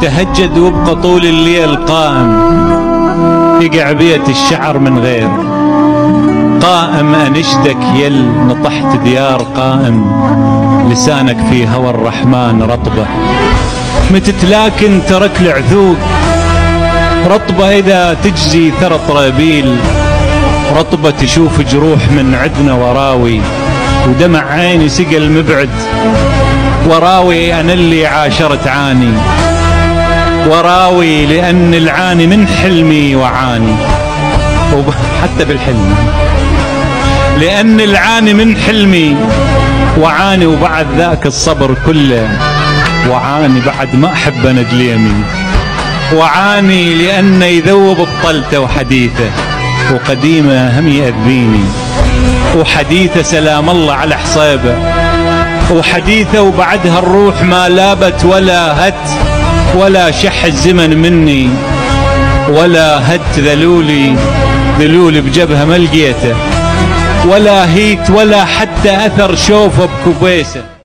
تهجد وابقى طول الليل قائم، يقع بيت الشعر من غير قائم. أنشدك يل نطحت ديار قائم، لسانك في هوى الرحمن رطبة. متتلاكن ترك العذوق رطبة، إذا تجزي ثرى طرابيل رطبة. تشوف جروح من عدنا وراوي، ودمع عيني سقى المبعد وراوي. أنا اللي عاشرت عاني وراوي، لأن العاني من حلمي وعاني، حتى بالحلم، لأن العاني من حلمي وعاني. وبعد ذاك الصبر كله وعاني، بعد ما أحب نجل يمين وعاني، لأنه يذوب بطلته وحديثه، وقديمه هم يأذيني، وحديثه سلام الله على حصيبه، وحديثه وبعدها الروح ما لابت ولا هت، ولا شح الزمن مني ولا هت. ذلولي بجبهه ما لقيته، ولا هيت ولا حتى أثر شوفه بكبيسه.